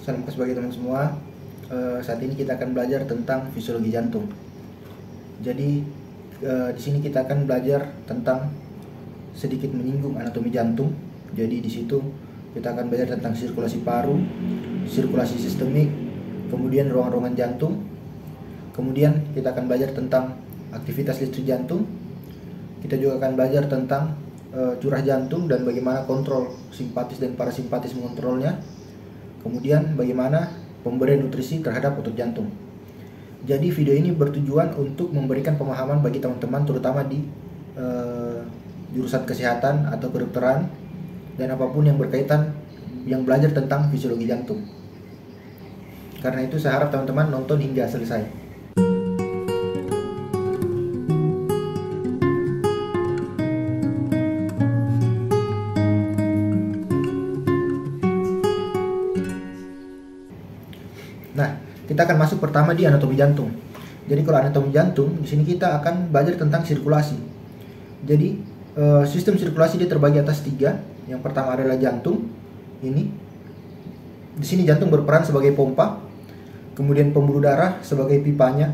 Salam sebagai teman semua. Saat ini kita akan belajar tentang fisiologi jantung. Jadi di sini kita akan belajar tentang sedikit menyinggung anatomi jantung. Jadi di situ kita akan belajar tentang sirkulasi paru, sirkulasi sistemik, kemudian ruang-ruangan jantung. Kemudian kita akan belajar tentang aktivitas listrik jantung. Kita juga akan belajar tentang curah jantung dan bagaimana kontrol simpatis dan parasimpatis mengontrolnya. Kemudian bagaimana pemberian nutrisi terhadap otot jantung. Jadi video ini bertujuan untuk memberikan pemahaman bagi teman-teman terutama di jurusan kesehatan atau kedokteran dan apapun yang berkaitan yang belajar tentang fisiologi jantung. Karena itu saya harap teman-teman nonton hingga selesai. Nah, kita akan masuk pertama di anatomi jantung. Jadi kalau anatomi jantung, di sini kita akan belajar tentang sirkulasi. Jadi sistem sirkulasi dia terbagi atas 3. Yang pertama adalah jantung. Ini di sini jantung berperan sebagai pompa, kemudian pembuluh darah sebagai pipanya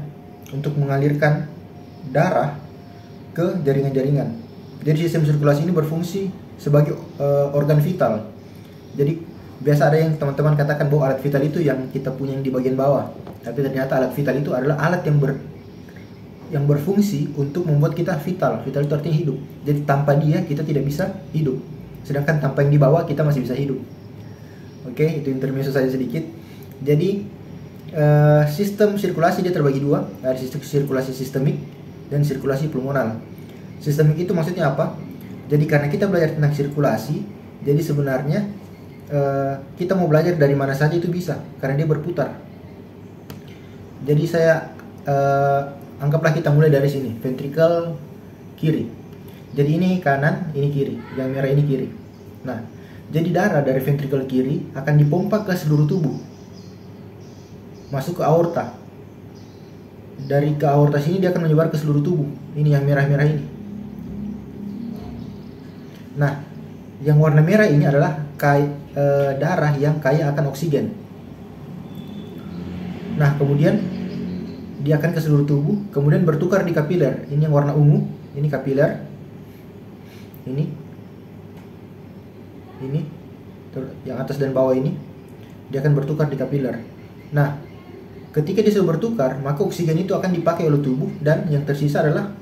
untuk mengalirkan darah ke jaringan-jaringan. Jadi sistem sirkulasi ini berfungsi sebagai organ vital. Jadi biasa ada yang teman-teman katakan bahwa alat vital itu yang kita punya yang di bagian bawah. Tapi ternyata alat vital itu adalah alat yang berfungsi untuk membuat kita vital. Vital itu artinya hidup. Jadi tanpa dia kita tidak bisa hidup. Sedangkan tanpa yang di bawah kita masih bisa hidup. Oke, itu intermezzo saja sedikit. Jadi sistem sirkulasi dia terbagi 2. Ada sistem sirkulasi sistemik dan sirkulasi pulmonal. Sistemik itu maksudnya apa? Jadi karena kita belajar tentang sirkulasi, jadi sebenarnya kita mau belajar dari mana saja itu bisa karena dia berputar. Jadi saya anggaplah kita mulai dari sini, ventrikel kiri. Jadi ini kanan, ini kiri, yang merah ini kiri. Nah, jadi darah dari ventrikel kiri akan dipompa ke seluruh tubuh, masuk ke aorta. Dari ke aorta sini dia akan menyebar ke seluruh tubuh. Ini yang merah-merah ini. Nah, yang warna merah ini adalah darah yang kaya akan oksigen. Nah, kemudian dia akan ke seluruh tubuh, kemudian bertukar di kapiler. Ini yang warna ungu, ini kapiler. Ini yang atas dan bawah ini dia akan bertukar di kapiler. Nah, ketika dia sudah bertukar, maka oksigen itu akan dipakai oleh tubuh dan yang tersisa adalah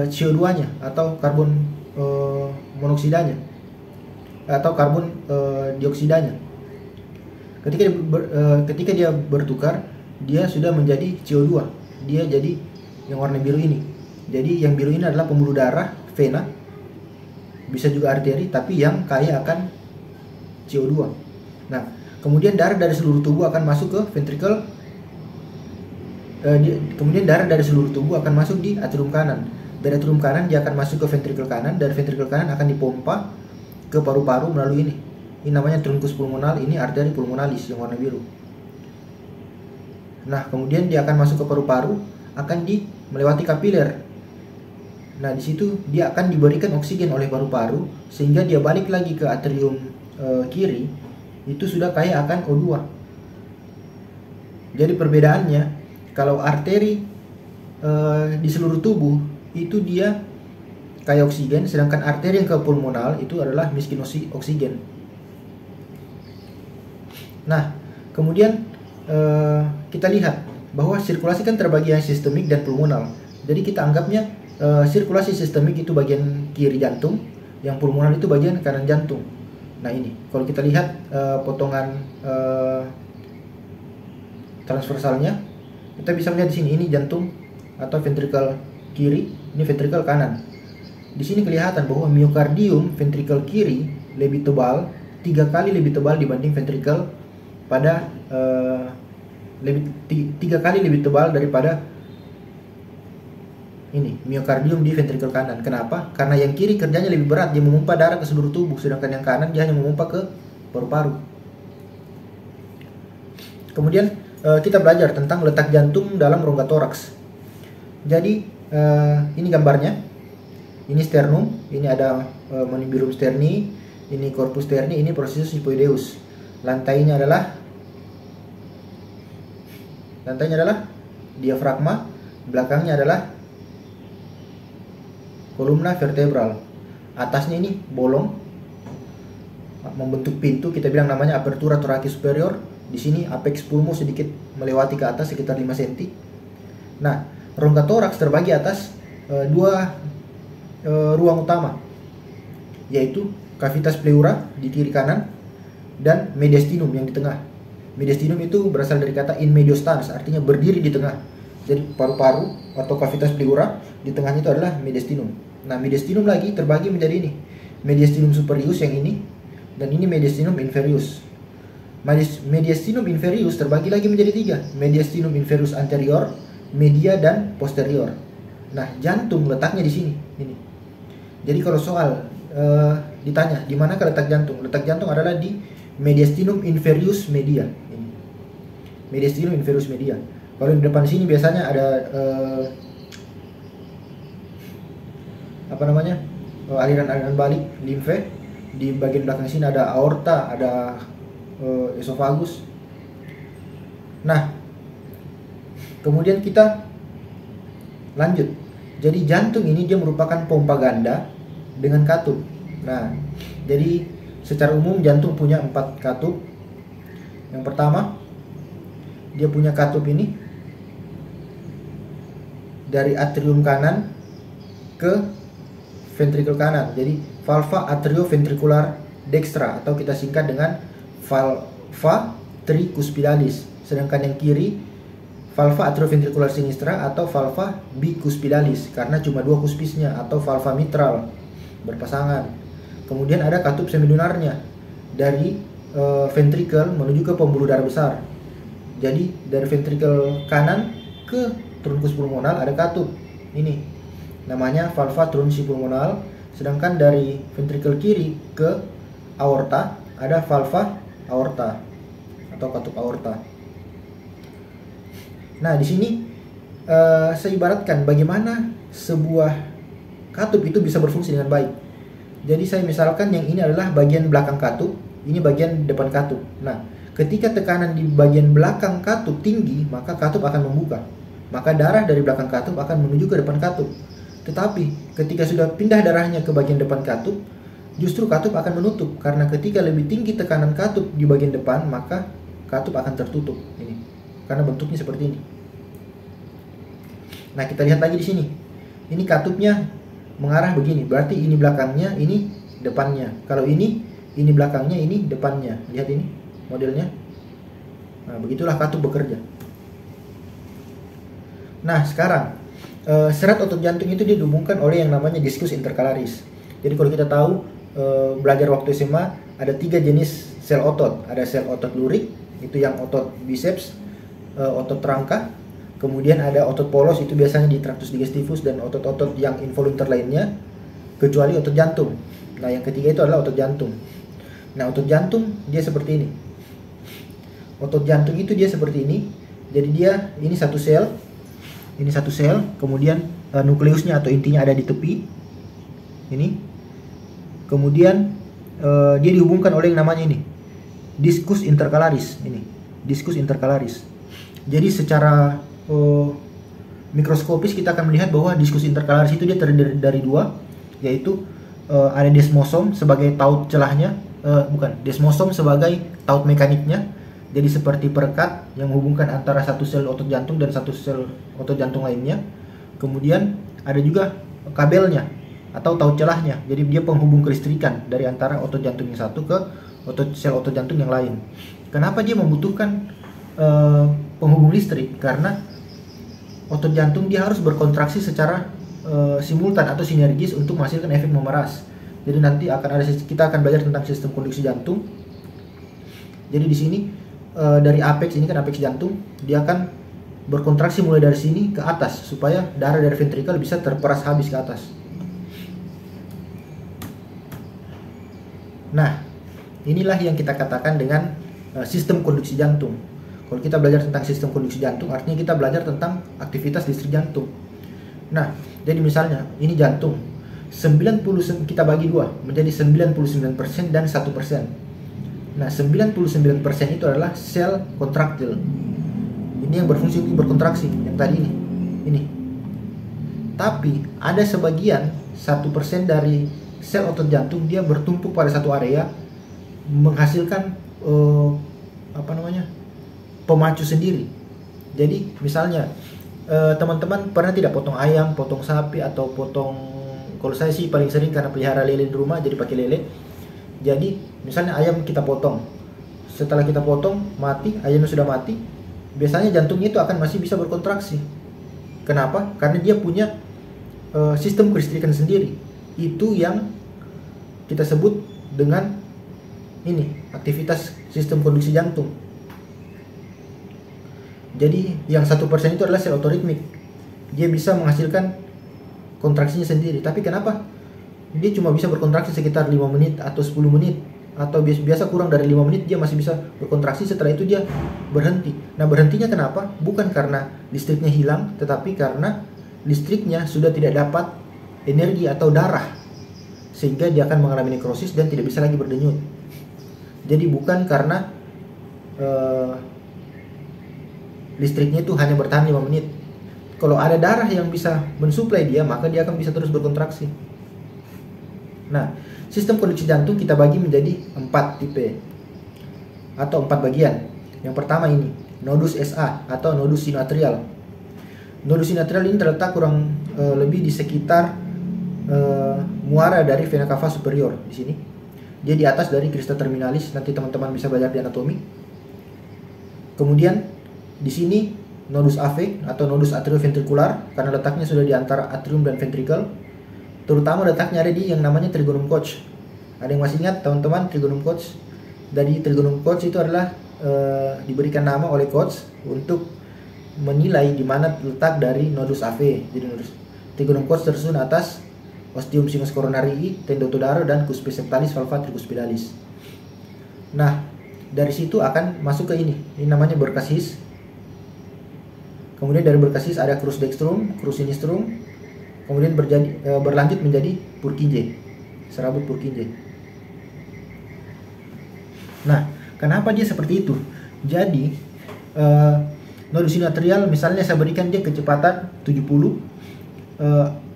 CO2-nya atau karbon monoksidanya atau karbon dioksidanya. Ketika dia bertukar, dia sudah menjadi CO2. Dia jadi yang warna biru ini. Jadi yang biru ini adalah pembuluh darah, vena, bisa juga arteri, tapi yang kaya akan CO2. Nah, kemudian darah dari seluruh tubuh akan masuk ke ventrikel. Kemudian darah dari seluruh tubuh akan masuk di atrium kanan. Dari atrium kanan dia akan masuk ke ventrikel kanan. Dari ventrikel kanan akan dipompa ke paru-paru melalui ini. Ini namanya truncus pulmonal, ini arteri pulmonalis yang warna biru. Nah, kemudian dia akan masuk ke paru-paru, akan melewati kapiler. Nah, di situ dia akan diberikan oksigen oleh paru-paru sehingga dia balik lagi ke atrium kiri, itu sudah kaya akan O2. Jadi perbedaannya, kalau arteri di seluruh tubuh itu dia kaya oksigen, sedangkan arteri yang ke pulmonal itu adalah miskin oksigen. Nah, kemudian kita lihat bahwa sirkulasi kan terbagi yang sistemik dan pulmonal. Jadi kita anggapnya sirkulasi sistemik itu bagian kiri jantung, yang pulmonal itu bagian kanan jantung. Nah ini, kalau kita lihat potongan transversalnya, kita bisa melihat di sini ini jantung atau ventrikel kiri, ini ventrikel kanan. Di sini kelihatan bahwa miokardium ventrikel kiri lebih tebal, 3 kali lebih tebal dibanding ventrikel pada 3 kali lebih tebal daripada ini miokardium di ventrikel kanan. Kenapa? Karena yang kiri kerjanya lebih berat, dia memompa darah ke seluruh tubuh, sedangkan yang kanan dia hanya memompa ke paru-paru. Kemudian kita belajar tentang letak jantung dalam rongga toraks. Jadi ini gambarnya. Ini sternum, ini ada manubrium sterni, ini corpus sterni, ini processus hypoideus. Lantainya adalah lantainya adalah diafragma, belakangnya adalah kolumna vertebral. Atasnya ini bolong membentuk pintu, kita bilang namanya apertura thoracic superior. Di sini apex pulmo sedikit melewati ke atas sekitar 5 cm. Nah, rongga toraks terbagi atas dua ruang utama, yaitu cavitas pleura di kiri kanan dan mediastinum yang di tengah. Mediastinum itu berasal dari kata in medio stans, artinya berdiri di tengah. Jadi paru-paru atau cavitas pleura di tengahnya itu adalah mediastinum. Nah, mediastinum lagi terbagi menjadi ini, mediastinum superius yang ini, dan ini mediastinum inferius. Mediastinum inferius terbagi lagi menjadi 3, mediastinum inferius anterior, media, dan posterior. Nah, jantung letaknya di sini. Ini. Jadi kalau soal ditanya di mana letak jantung? Letak jantung adalah di mediastinum inferius media. Ini. Mediastinum inferius media. Kalau di depan sini biasanya ada aliran-aliran balik limfe. Di bagian belakang sini ada aorta, ada esofagus. Nah, kemudian kita lanjut. Jadi jantung ini dia merupakan pompa ganda dengan katup. Nah, jadi secara umum jantung punya 4 katup. Yang pertama, dia punya katup ini dari atrium kanan ke ventrikel kanan. Jadi valva atrioventricular dextra atau kita singkat dengan valva tricuspidalis. Sedangkan yang kiri valva atrioventricular sinistra atau valva bicuspidalis karena cuma 2 kuspisnya, atau valva mitral berpasangan. Kemudian ada katup semidunarnya dari ventrikel menuju ke pembuluh darah besar. Jadi dari ventrikel kanan ke trunkus pulmonal ada katup ini, namanya valva trunci pulmonal. Sedangkan dari ventrikel kiri ke aorta ada valva aorta atau katup aorta. Nah, di sini saya ibaratkan bagaimana sebuah katup itu bisa berfungsi dengan baik. Jadi saya misalkan yang ini adalah bagian belakang katup, ini bagian depan katup. Nah, ketika tekanan di bagian belakang katup tinggi, maka katup akan membuka. Maka darah dari belakang katup akan menuju ke depan katup. Tetapi ketika sudah pindah darahnya ke bagian depan katup, justru katup akan menutup. Karena ketika lebih tinggi tekanan katup di bagian depan, maka katup akan tertutup. Ini karena bentuknya seperti ini. Nah, kita lihat lagi di sini. Ini katupnya mengarah begini, berarti ini belakangnya, ini depannya. Kalau ini belakangnya, ini depannya. Lihat ini modelnya. Nah, begitulah katup bekerja. Nah, sekarang serat otot jantung itu dihubungkan oleh yang namanya diskus intercalaris. Jadi kalau kita tahu belajar waktu SMA ada 3 jenis sel otot. Ada sel otot lurik, itu yang otot biceps, otot rangka. Kemudian ada otot polos, itu biasanya di tractus digestivus dan otot-otot yang involuntar lainnya, kecuali otot jantung. Nah, yang ketiga itu adalah otot jantung. Nah, otot jantung dia seperti ini. Otot jantung itu dia seperti ini. Jadi dia ini satu sel, kemudian nukleusnya atau intinya ada di tepi. Ini. Kemudian dia dihubungkan oleh yang namanya ini, diskus intercalaris. Ini, diskus intercalaris. Jadi secara mikroskopis kita akan melihat bahwa diskus intercalaris itu dia terdiri dari 2, yaitu ada desmosom sebagai taut celahnya, desmosom sebagai taut mekaniknya. Jadi seperti perekat yang menghubungkan antara satu sel otot jantung dan satu sel otot jantung lainnya. Kemudian ada juga kabelnya atau taut celahnya. Jadi dia penghubung kelistrikan dari antara otot jantung yang satu ke sel otot jantung yang lain. Kenapa dia membutuhkan penghubung listrik? Karena otot jantung dia harus berkontraksi secara simultan atau sinergis untuk menghasilkan efek memeras. Jadi nanti kita akan belajar tentang sistem konduksi jantung. Jadi di sini dari apex, ini kan apex jantung, dia akan berkontraksi mulai dari sini ke atas supaya darah dari ventrikel bisa terperas habis ke atas. Nah, inilah yang kita katakan dengan sistem konduksi jantung. Kalau kita belajar tentang sistem konduksi jantung, artinya kita belajar tentang aktivitas listrik jantung. Nah, jadi misalnya ini jantung. Kita bagi 2 menjadi 99% dan 1%. Nah, 99% itu adalah sel kontraktil. Ini yang berfungsi untuk berkontraksi, yang tadi ini. Tapi ada sebagian 1% dari sel otot jantung dia bertumpuk pada satu area, menghasilkan pemacu sendiri. Jadi misalnya teman-teman pernah tidak potong ayam, potong sapi, atau potong, kalau saya sih paling sering karena pelihara lele di rumah jadi pakai lele. Jadi misalnya ayam kita potong, setelah kita potong mati, ayamnya sudah mati, biasanya jantungnya itu akan masih bisa berkontraksi. Kenapa? Karena dia punya sistem kelistrikan sendiri. Itu yang kita sebut dengan ini, aktivitas sistem konduksi jantung. Jadi yang 1% itu adalah sel otoritmik. Dia bisa menghasilkan kontraksinya sendiri. Tapi kenapa? Dia cuma bisa berkontraksi sekitar 5 menit atau 10 menit. Atau biasa kurang dari 5 menit dia masih bisa berkontraksi, setelah itu dia berhenti. Nah, berhentinya kenapa? Bukan karena listriknya hilang, tetapi karena listriknya sudah tidak dapat energi atau darah, sehingga dia akan mengalami nekrosis dan tidak bisa lagi berdenyut. Jadi bukan karena listriknya itu hanya bertahan 5 menit. Kalau ada darah yang bisa mensuplai dia, maka dia akan bisa terus berkontraksi. Nah, sistem konduksi jantung kita bagi menjadi 4 tipe atau 4 bagian. Yang pertama ini, nodus SA atau nodus sinoatrial. Nodus sinoatrial ini terletak kurang lebih di sekitar muara dari vena cava superior di sini. Dia di atas dari crista terminalis, nanti teman-teman bisa belajar di anatomi. Kemudian di sini nodus AV atau nodus atrioventrikular, karena letaknya sudah di antara atrium dan ventricle. Terutama letaknya ada di yang namanya trigonum Koch. Ada yang masih ingat teman-teman trigonum Koch? Dari trigonum Koch itu adalah diberikan nama oleh Koch untuk menilai di mana letak dari nodus AV. Jadi nodus trigonum Koch tersusun atas ostium sinus coronarii, tendotodaro, dan cuspis septalis valva tricuspidalis. Nah, dari situ akan masuk ke ini namanya berkas His. Kemudian dari berkas His ada crus dextrum, crus sinistrum, kemudian berlanjut menjadi Purkinje, serabut Purkinje. Nah, kenapa dia seperti itu? Jadi nodus sinoatrial misalnya saya berikan dia kecepatan 70,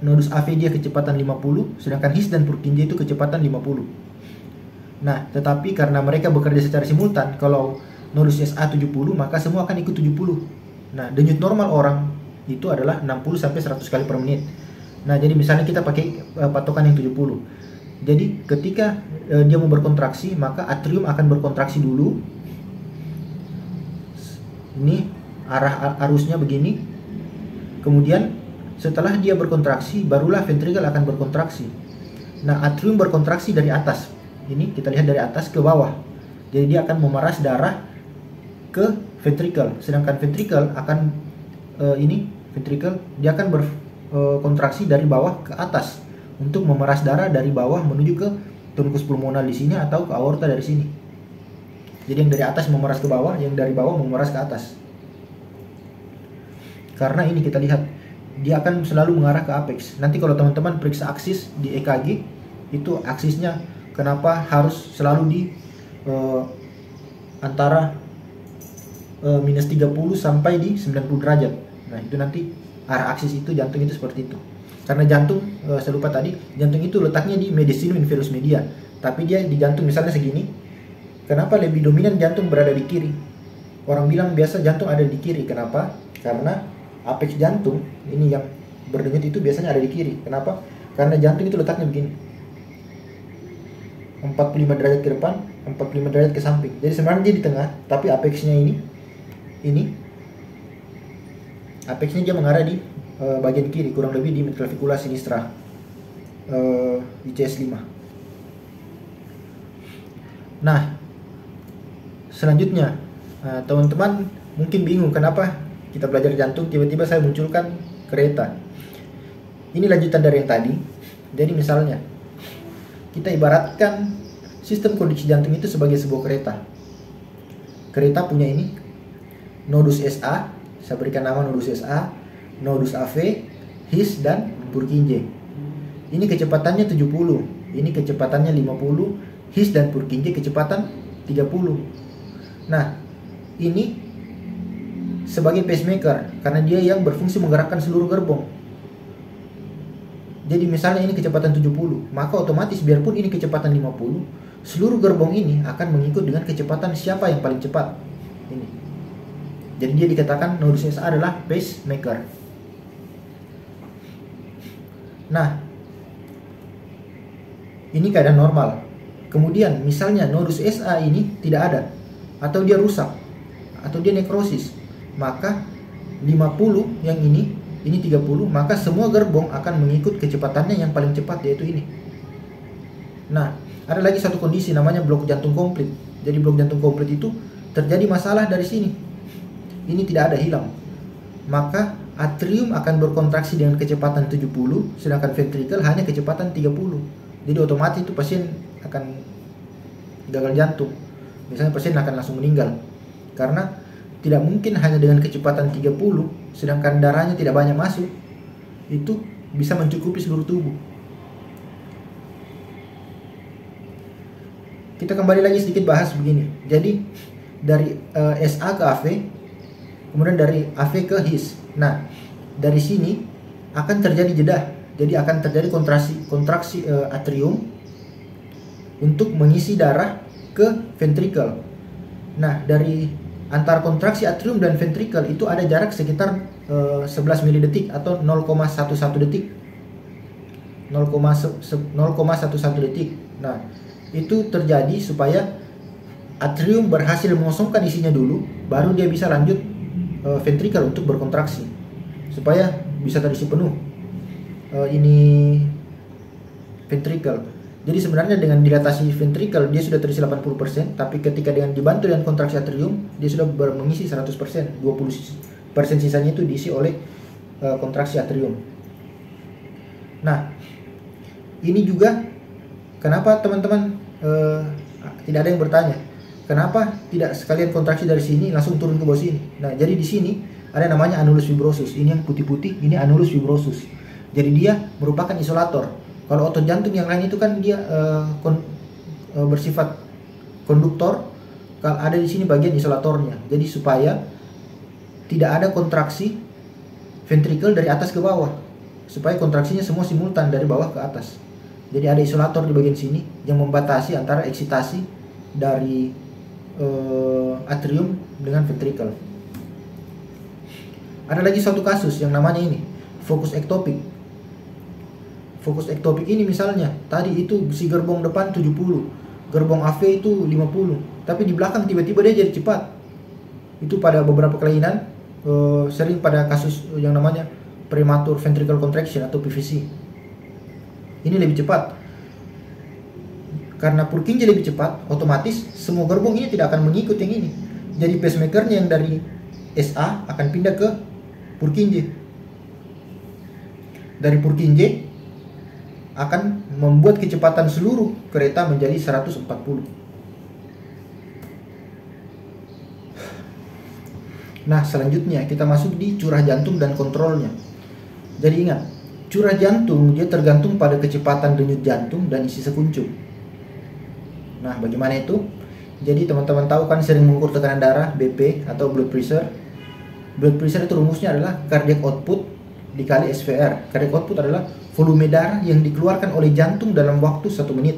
nodus AV dia kecepatan 50, sedangkan His dan Purkinje itu kecepatan 50. Nah, tetapi karena mereka bekerja secara simultan, kalau nodus SA 70 maka semua akan ikut 70. Nah, denyut normal orang itu adalah 60 sampai 100 kali per menit. Nah, jadi misalnya kita pakai patokan yang 70. Jadi ketika dia mau berkontraksi, maka atrium akan berkontraksi dulu. Ini arah arusnya begini. Kemudian setelah dia berkontraksi, barulah ventricle akan berkontraksi. Nah, atrium berkontraksi dari atas. Ini kita lihat dari atas ke bawah. Jadi dia akan memeras darah ke ventricle. Sedangkan ventricle akan ventricle dia akan berkontraksi dari bawah ke atas untuk memeras darah dari bawah menuju ke truncus pulmonal di sini atau ke aorta dari sini. Jadi yang dari atas memeras ke bawah, yang dari bawah memeras ke atas. Karena ini kita lihat dia akan selalu mengarah ke apex. Nanti kalau teman-teman periksa aksis di EKG, itu aksisnya kenapa harus selalu di antara minus 30 sampai di 90 derajat. Nah, itu nanti arah aksis itu jantung itu seperti itu. Karena jantung, saya lupa tadi, jantung itu letaknya di mediastinum inferius media. Tapi dia di jantung misalnya segini. Kenapa lebih dominan jantung berada di kiri? Orang bilang biasa jantung ada di kiri. Kenapa? Karena apex jantung, ini yang berdenyut itu biasanya ada di kiri. Kenapa? Karena jantung itu letaknya begini. 45 derajat ke depan, 45 derajat ke samping. Jadi sebenarnya dia di tengah, tapi apexnya ini apexnya dia mengarah di bagian kiri, kurang lebih di midclavicula sinistra, ICS 5. Nah, selanjutnya teman-teman mungkin bingung kenapa kita belajar jantung tiba-tiba saya munculkan kereta. Ini lanjutan dari yang tadi. Jadi misalnya kita ibaratkan sistem konduksi jantung itu sebagai sebuah kereta. Kereta punya ini nodus SA, saya berikan nama nodus SA, nodus AV, His, dan Purkinje. Ini kecepatannya 70, ini kecepatannya 50, His dan Purkinje kecepatan 30. Nah, ini sebagai pacemaker karena dia yang berfungsi menggerakkan seluruh gerbong. Jadi misalnya ini kecepatan 70, maka otomatis biarpun ini kecepatan 50, seluruh gerbong ini akan mengikut dengan kecepatan siapa yang paling cepat. Ini. Jadi dia dikatakan nodus SA adalah pacemaker. Nah, ini keadaan normal. Kemudian misalnya nodus SA ini tidak ada, atau dia rusak, atau dia nekrosis, maka 50 yang ini 30, maka semua gerbong akan mengikut kecepatannya yang paling cepat, yaitu ini. Nah, ada lagi satu kondisi namanya blok jantung komplit. Jadi blok jantung komplit itu terjadi masalah dari sini. Ini tidak ada, hilang. Maka atrium akan berkontraksi dengan kecepatan 70, sedangkan ventricle hanya kecepatan 30. Jadi otomatis itu pasien akan gagal jantung. Misalnya pasien akan langsung meninggal. Karena tidak mungkin hanya dengan kecepatan 30, sedangkan darahnya tidak banyak masuk, itu bisa mencukupi seluruh tubuh. Kita kembali lagi sedikit bahas begini. Jadi dari SA ke AV, kemudian dari AV ke HIS. Nah, dari sini akan terjadi jeda. Jadi akan terjadi kontraksi atrium untuk mengisi darah ke ventricle. Nah, dari antara kontraksi atrium dan ventricle itu ada jarak sekitar 11 milidetik atau 0,11 detik. 0,11 detik. Nah, itu terjadi supaya atrium berhasil mengosongkan isinya dulu, baru dia bisa lanjut ventricle untuk berkontraksi supaya bisa terisi penuh ini ventricle. Jadi sebenarnya dengan dilatasi ventricle dia sudah terisi 80%, tapi ketika dengan dibantu dengan kontraksi atrium dia sudah mengisi 100%. 20% sisanya itu diisi oleh kontraksi atrium. Nah, ini juga kenapa teman-teman tidak ada yang bertanya, kenapa tidak sekalian kontraksi dari sini langsung turun ke bawah sini? Nah, jadi di sini ada namanya annulus fibrosus. Ini yang putih-putih, ini annulus fibrosus. Jadi dia merupakan isolator. Kalau otot jantung yang lain itu kan dia bersifat konduktor. Kalau ada di sini bagian isolatornya. Jadi supaya tidak ada kontraksi ventricle dari atas ke bawah, supaya kontraksinya semua simultan dari bawah ke atas. Jadi ada isolator di bagian sini yang membatasi antara eksitasi dari atrium dengan ventricle. Ada lagi satu kasus yang namanya ini fokus ektopik. Fokus ektopik ini misalnya tadi itu si gerbong depan 70, gerbong AV itu 50, tapi di belakang tiba-tiba dia jadi cepat. Itu pada beberapa kelainan, sering pada kasus yang namanya premature ventricular contraction atau PVC. Ini lebih cepat. Karena Purkinje lebih cepat, otomatis semua gerbong ini tidak akan mengikut yang ini. Jadi pacemakernya yang dari SA akan pindah ke Purkinje. Dari Purkinje akan membuat kecepatan seluruh kereta menjadi 140. Nah, selanjutnya kita masuk di curah jantung dan kontrolnya. Jadi ingat, curah jantung dia tergantung pada kecepatan denyut jantung dan isi sekuncung. Nah, bagaimana itu? Jadi teman-teman tahu kan sering mengukur tekanan darah, BP atau blood pressure. Blood pressure itu rumusnya adalah cardiac output dikali SVR. Cardiac output adalah volume darah yang dikeluarkan oleh jantung dalam waktu 1 menit.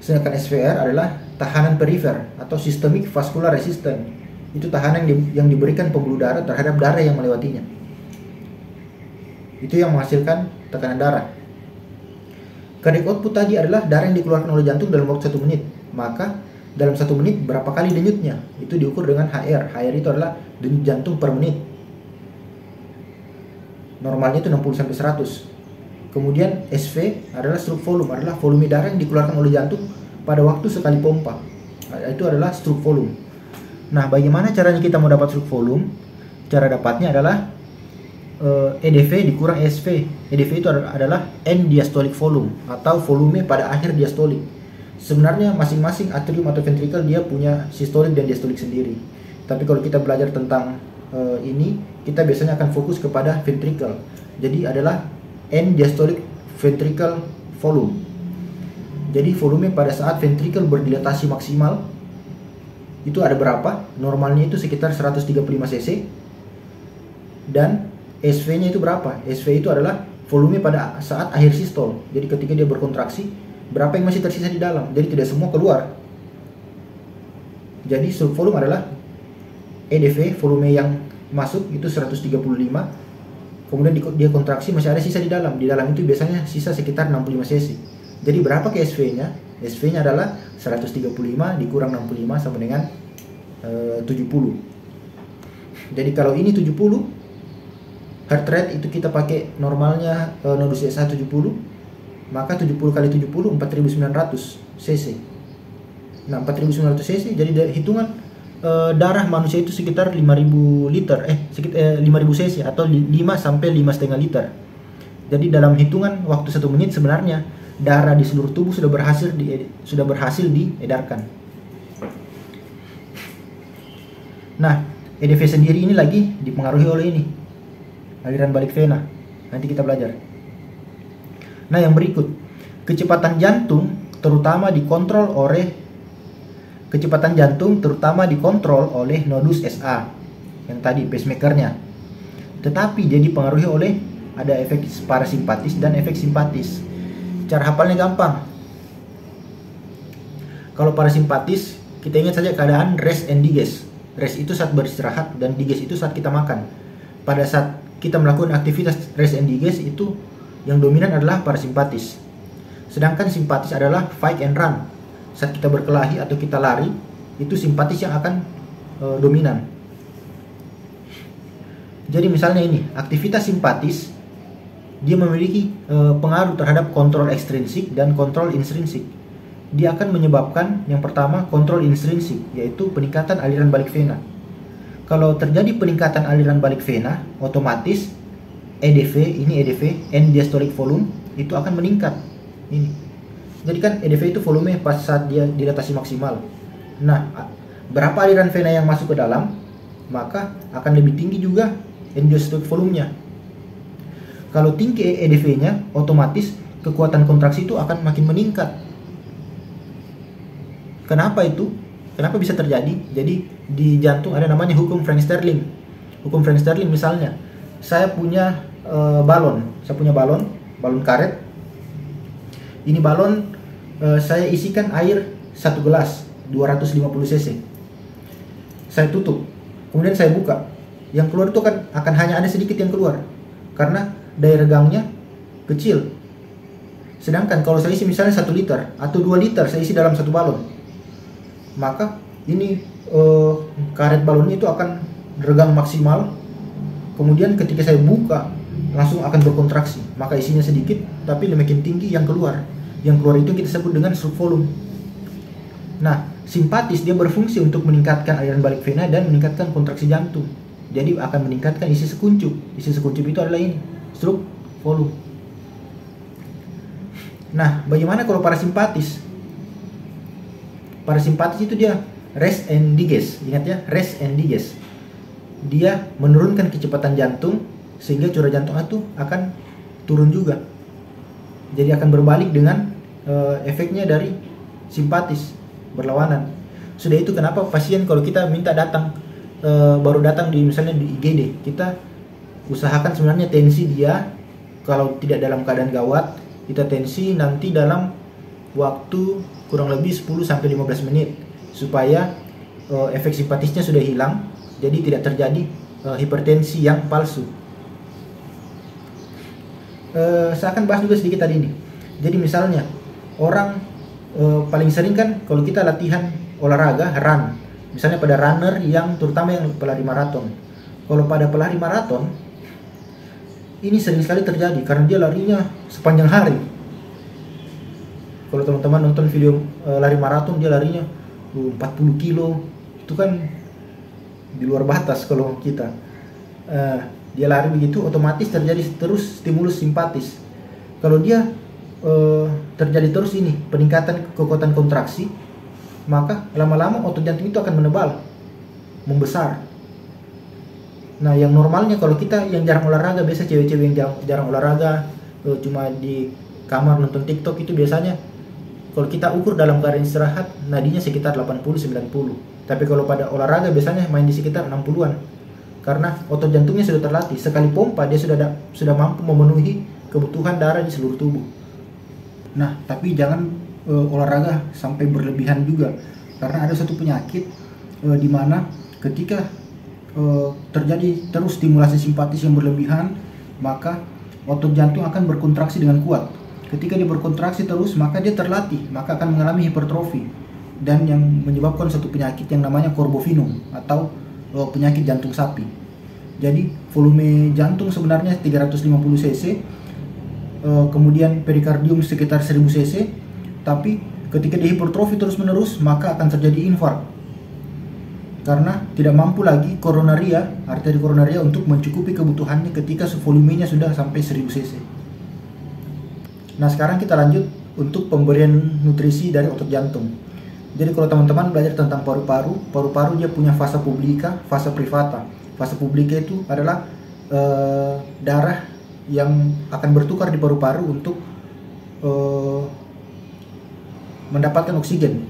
Sedangkan SVR adalah tahanan perifer atau systemic vascular resistance. Itu tahanan yang diberikan pembuluh darah terhadap darah yang melewatinya. Itu yang menghasilkan tekanan darah. Cardiac output tadi adalah darah yang dikeluarkan oleh jantung dalam waktu 1 menit. Maka dalam 1 menit berapa kali denyutnya? Itu diukur dengan HR. HR itu adalah denyut jantung per menit. Normalnya itu 60-100. Kemudian SV adalah stroke volume, adalah volume darah yang dikeluarkan oleh jantung pada waktu sekali pompa. Itu adalah stroke volume. Nah, bagaimana caranya kita mau dapat stroke volume? Cara dapatnya adalah EDV dikurang SV. EDV itu adalah end diastolic volume atau volume pada akhir diastolik. Sebenarnya masing-masing atrium atau ventricle dia punya sistolik dan diastolik sendiri. Tapi kalau kita belajar tentang ini, kita biasanya akan fokus kepada ventricle. Jadi adalah end diastolic ventricle volume. Jadi volume pada saat ventricle berdilatasi maksimal itu ada berapa? Normalnya itu sekitar 135 cc. dan SV-nya itu berapa? SV itu adalah volume pada saat akhir sistol. Jadi ketika dia berkontraksi, berapa yang masih tersisa di dalam. Jadi tidak semua keluar. Jadi volume adalah EDV, volume yang masuk itu 135. Kemudian dia kontraksi masih ada sisa di dalam. Di dalam itu biasanya sisa sekitar 65 cc. Jadi berapa ke SV-nya? SV-nya adalah 135 dikurang 65 sama dengan 70. Jadi kalau ini 70, heart rate itu kita pakai normalnya Nodus SH 70, maka 70 kali 70 4900 cc. Nah, 4900 cc jadi hitungan darah manusia itu sekitar 5000 liter, sekitar 5000 cc atau 5 sampai 5,5 liter. Jadi dalam hitungan waktu 1 menit sebenarnya darah di seluruh tubuh sudah berhasil diedarkan. Nah, EDV sendiri ini lagi dipengaruhi oleh ini, aliran balik vena. Nanti kita belajar. Nah, yang berikut, kecepatan jantung terutama dikontrol oleh nodus SA yang tadi pacemakernya. Tetapi dia dipengaruhi oleh ada efek parasimpatis dan efek simpatis. Cara hafalnya gampang. Kalau parasimpatis, kita ingat saja keadaan rest and digest. Rest itu saat beristirahat dan digest itu saat kita makan. Pada saat kita melakukan aktivitas rest and digest itu yang dominan adalah parasimpatis. Sedangkan simpatis adalah fight and run. Saat kita berkelahi atau kita lari, itu simpatis yang akan dominan. Jadi misalnya ini, aktivitas simpatis dia memiliki pengaruh terhadap kontrol ekstrinsik dan kontrol intrinsik. Dia akan menyebabkan yang pertama kontrol intrinsik, yaitu peningkatan aliran balik vena. Kalau terjadi peningkatan aliran balik vena, otomatis EDV, end diastolic volume itu akan meningkat. Ini. Jadi kan EDV itu volume pas saat dia dilatasi maksimal. Nah, berapa aliran vena yang masuk ke dalam, maka akan lebih tinggi juga end diastolic volumenya. Kalau tinggi EDV-nya, otomatis kekuatan kontraksi itu akan makin meningkat. Kenapa itu? Kenapa bisa terjadi? Jadi di jantung ada namanya hukum Frank Sterling. Hukum Frank Sterling misalnya, saya punya balon karet. Ini balon saya isikan air 1 gelas 250 cc. Saya tutup, kemudian saya buka. Yang keluar itu akan hanya ada sedikit yang keluar karena daya regangnya kecil. Sedangkan kalau saya isi misalnya 1 liter atau 2 liter saya isi dalam satu balon, maka ini karet balon itu akan regang maksimal. Kemudian ketika saya buka langsung akan berkontraksi, maka isinya sedikit tapi makin tinggi yang keluar. Yang keluar itu kita sebut dengan stroke volume. Nah, simpatis dia berfungsi untuk meningkatkan aliran balik vena dan meningkatkan kontraksi jantung. Jadi akan meningkatkan isi sekuncup. Isi sekuncup itu adalah ini, stroke volume. Nah, bagaimana kalau parasimpatis? Parasimpatis itu dia rest and digest. Ingat ya, rest and digest. Dia menurunkan kecepatan jantung sehingga curah jantung itu akan turun juga. Jadi akan berbalik dengan efeknya dari simpatis, berlawanan. Sudah itu kenapa pasien kalau kita minta datang baru datang di misalnya di IGD, kita usahakan sebenarnya tensi dia kalau tidak dalam keadaan gawat, kita tensi nanti dalam waktu kurang lebih 10 sampai 15 menit supaya efek simpatisnya sudah hilang, jadi tidak terjadi hipertensi yang palsu. Saya akan bahas juga sedikit tadi ini. Jadi misalnya orang paling sering kan kalau kita latihan olahraga run, misalnya pada runner yang terutama yang pelari maraton. Kalau pada pelari maraton ini sering sekali terjadi karena dia larinya sepanjang hari. Kalau teman-teman nonton video lari maraton, dia larinya 40 kilo, itu kan di luar batas. Kalau kita dia lari begitu, otomatis terjadi terus stimulus simpatis. Kalau dia terjadi terus ini peningkatan kekuatan kontraksi, maka lama-lama otot jantung itu akan menebal, membesar. Nah, yang normalnya kalau kita yang jarang olahraga, biasa cewek-cewek yang jarang olahraga, cuma di kamar nonton TikTok, itu biasanya kalau kita ukur dalam keadaan istirahat, nadinya sekitar 80-90. Tapi kalau pada olahraga biasanya main di sekitar 60-an. karena otot jantungnya sudah terlatih. Sekali pompa dia sudah mampu memenuhi kebutuhan darah di seluruh tubuh. Nah, tapi jangan olahraga sampai berlebihan juga, karena ada satu penyakit di mana ketika terjadi terus stimulasi simpatis yang berlebihan, maka otot jantung akan berkontraksi dengan kuat. Ketika dia berkontraksi terus, maka dia terlatih, maka akan mengalami hipertrofi, dan yang menyebabkan satu penyakit yang namanya corbovinum atau penyakit jantung sapi. Jadi volume jantung sebenarnya 350 cc, kemudian perikardium sekitar 1000 cc, tapi ketika dia hipertrofi terus menerus, maka akan terjadi infark karena tidak mampu lagi koronaria, arteri koronaria untuk mencukupi kebutuhannya ketika volumenya sudah sampai 1000 cc. Nah, sekarang kita lanjut untuk pemberian nutrisi dari otot jantung. Jadi kalau teman-teman belajar tentang paru-paru, paru-paru dia punya fasa publika, fasa privata. Fasa publika itu adalah darah yang akan bertukar di paru-paru untuk mendapatkan oksigen.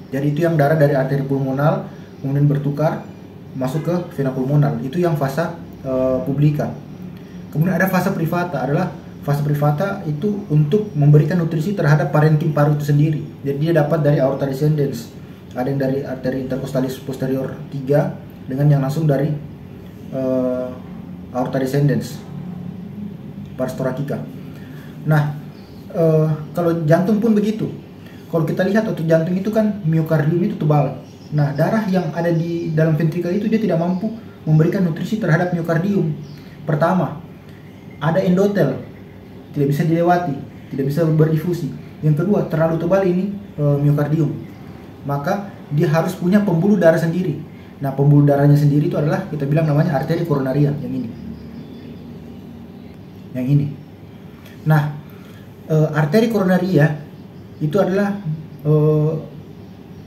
Jadi itu yang darah dari arteri pulmonal kemudian bertukar masuk ke vena pulmonal. Itu yang fasa publika. Kemudian ada fasa privata, adalah fase privata itu untuk memberikan nutrisi terhadap parenkim paru itu sendiri. Jadi dia dapat dari aorta descendens. Ada yang dari arteri intercostalis posterior 3 dengan yang langsung dari aorta descendens, pars thoracica. Nah, kalau jantung pun begitu. Kalau kita lihat otot jantung itu kan miokardium itu tebal. Nah, darah yang ada di dalam ventrikel itu dia tidak mampu memberikan nutrisi terhadap miokardium. Pertama, ada endotel, tidak bisa dilewati, tidak bisa berdifusi. Yang kedua, terlalu tebal ini miokardium. Maka dia harus punya pembuluh darah sendiri. Nah, pembuluh darahnya sendiri itu adalah kita bilang namanya arteri koronaria, yang ini. Yang ini. Nah, arteri koronaria itu adalah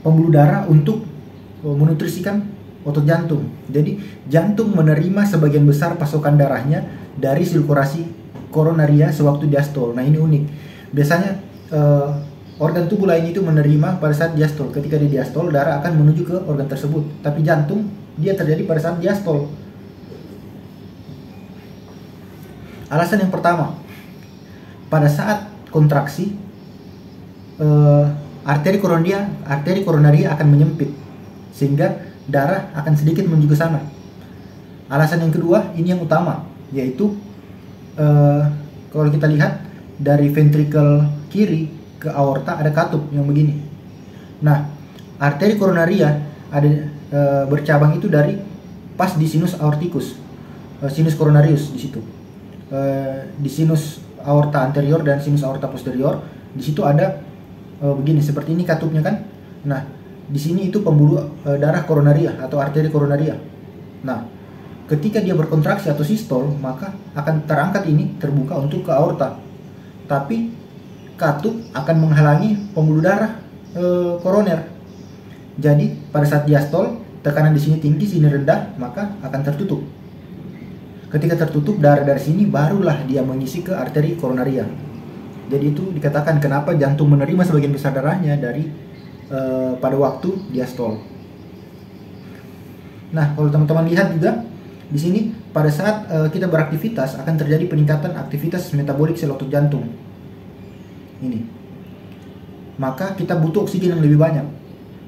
pembuluh darah untuk menutrisikan otot jantung. Jadi jantung menerima sebagian besar pasokan darahnya dari sirkulasi koronaria sewaktu diastol. Nah, ini unik. Biasanya organ tubuh lain itu menerima pada saat diastol. Ketika dia diastol, darah akan menuju ke organ tersebut. Tapi jantung dia terjadi pada saat diastol. Alasan yang pertama, pada saat kontraksi arteri koronaria akan menyempit sehingga darah akan sedikit menuju ke sana. Alasan yang kedua, ini yang utama, yaitu kalau kita lihat dari ventrikel kiri ke aorta ada katup yang begini. Nah, arteri koronaria ada bercabang itu dari pas di sinus aorticus, sinus coronarius di situ. Di sinus aorta anterior dan sinus aorta posterior, di situ ada begini, seperti ini katupnya kan. Nah, di sini itu pembuluh darah koronaria atau arteri koronaria. Nah, ketika dia berkontraksi atau sistol, maka akan terangkat ini, terbuka untuk ke aorta. Tapi katup akan menghalangi pembuluh darah koroner. Jadi pada saat diastol, tekanan di sini tinggi, sini rendah, maka akan tertutup. Ketika tertutup, darah dari sini barulah dia mengisi ke arteri koronaria. Jadi itu dikatakan kenapa jantung menerima sebagian besar darahnya dari pada waktu diastol. Nah, kalau teman-teman lihat juga di sini pada saat kita beraktivitas akan terjadi peningkatan aktivitas metabolik sel otot jantung. Ini. Maka kita butuh oksigen yang lebih banyak.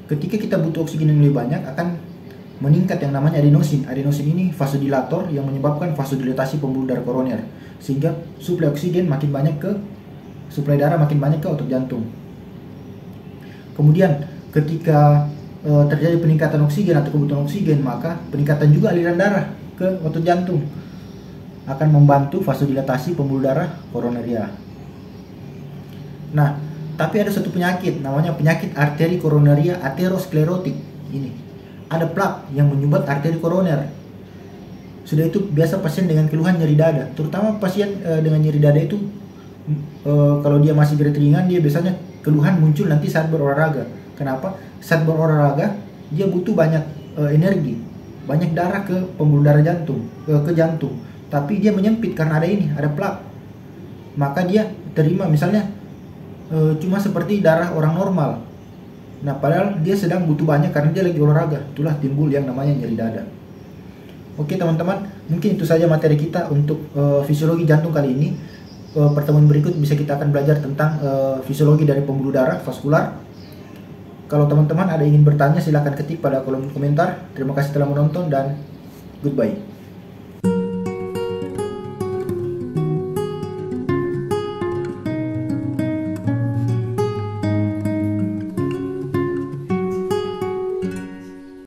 Ketika kita butuh oksigen yang lebih banyak, akan meningkat yang namanya adenosin. Adenosin ini vasodilator yang menyebabkan vasodilatasi pembuluh darah koroner, sehingga suplai oksigen makin banyak ke suplai darah makin banyak ke otot jantung. Kemudian ketika terjadi peningkatan oksigen atau kebutuhan oksigen, maka peningkatan juga aliran darah ke otot jantung akan membantu vasodilatasi pembuluh darah koronaria. Nah, tapi ada satu penyakit namanya penyakit arteri koronaria aterosklerotik. Ini ada plak yang menyumbat arteri koroner. Sudah itu biasa pasien dengan keluhan nyeri dada, terutama pasien dengan nyeri dada itu kalau dia masih berat ringan, dia biasanya keluhan muncul nanti saat berolahraga. Kenapa? Saat berolahraga dia butuh banyak energi, banyak darah ke pembuluh darah jantung, ke jantung. Tapi dia menyempit karena ada ini, ada plak. Maka dia terima misalnya cuma seperti darah orang normal. Nah, padahal dia sedang butuh banyak karena dia lagi olahraga. Itulah timbul yang namanya nyeri dada. Oke teman-teman, mungkin itu saja materi kita untuk fisiologi jantung kali ini. Pertemuan berikut bisa kita akan belajar tentang fisiologi dari pembuluh darah vaskular. Kalau teman-teman ada ingin bertanya, silahkan ketik pada kolom komentar. Terima kasih telah menonton dan goodbye.